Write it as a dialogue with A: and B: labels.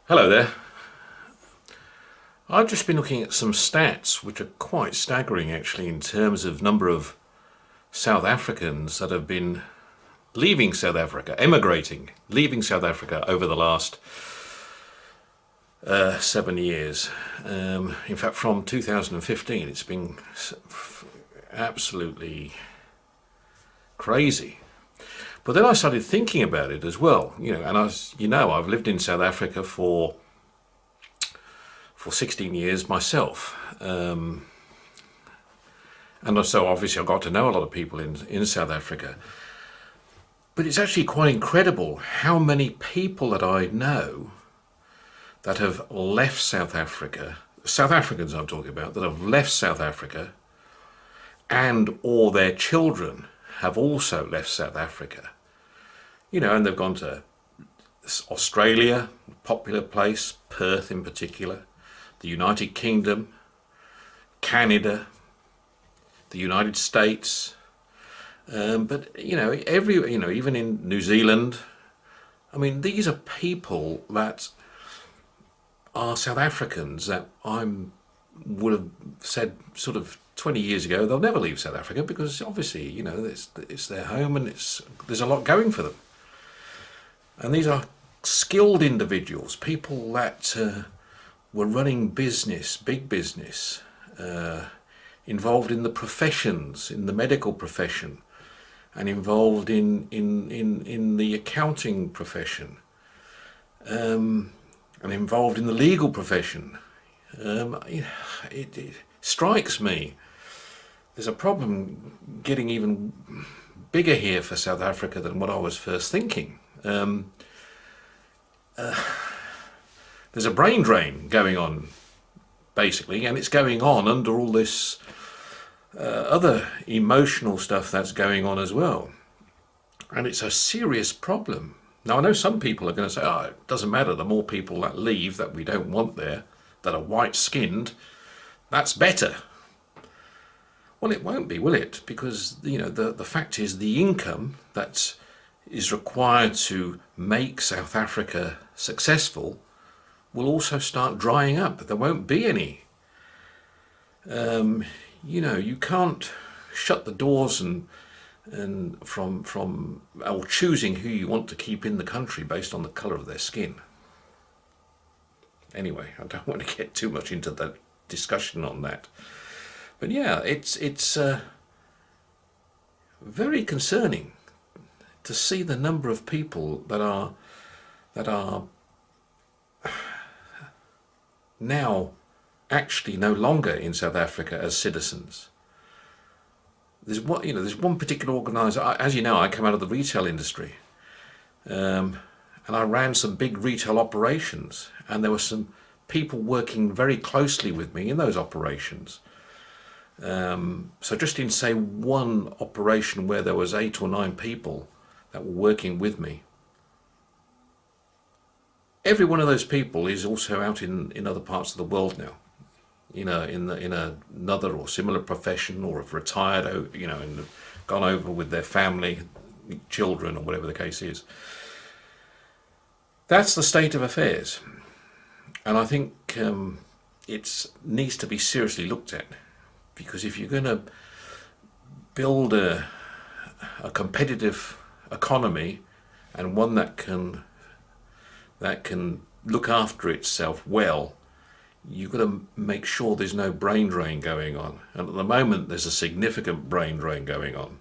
A: Hello there. I've just been looking at some stats which are quite staggering actually in terms of number of South Africans that have been leaving South Africa, emigrating, leaving South Africa over the last 7 years. In fact, from 2015, it's been absolutely crazy. But then I started thinking about it as well, and I've lived in South Africa for 16 years myself. And so obviously I got to know a lot of people in South Africa. But it's actually quite incredible how many people that I know that have left South Africa, South Africans I'm talking about, that have left South Africa, and or their children have also left South Africa. And they've gone to Australia, popular place, Perth in particular, the United Kingdom, Canada, the United States, but even in New Zealand. I mean, these are people that are South Africans that would have said sort of 20 years ago they'll never leave South Africa because obviously it's their home and there's a lot going for them. And these are skilled individuals, people that were running business, big business, involved in the professions, in the medical profession, and involved in the accounting profession, and involved in the legal profession. It strikes me there's a problem getting even bigger here for South Africa than what I was first thinking. There's a brain drain going on, basically, and it's going on under all this other emotional stuff that's going on as well. And it's a serious problem. Now, I know some people are going to say, oh, it doesn't matter, the more people that leave that we don't want there, that are white-skinned, that's better. Well, it won't be, will it? Because, the fact is the income that is required to make South Africa successful will also start drying up. There won't be any. You can't shut the doors and from or choosing who you want to keep in the country based on the colour of their skin. Anyway, I don't want to get too much into that discussion on that. But yeah, it's very concerning to see the number of people that are now actually no longer in South Africa as citizens. There's one particular organiser. As you know, I come out of the retail industry, and I ran some big retail operations, and there were some people working very closely with me in those operations. So just in, say, one operation where there was 8 or 9 people that were working with me, every one of those people is also out in other parts of the world now, in another or similar profession, or have retired, and gone over with their family, children, or whatever the case is. That's the state of affairs, and I think it needs to be seriously looked at, because if you're going to build a competitive economy and one that can look after itself well, you've got to make sure there's no brain drain going on. And at the moment, there's a significant brain drain going on.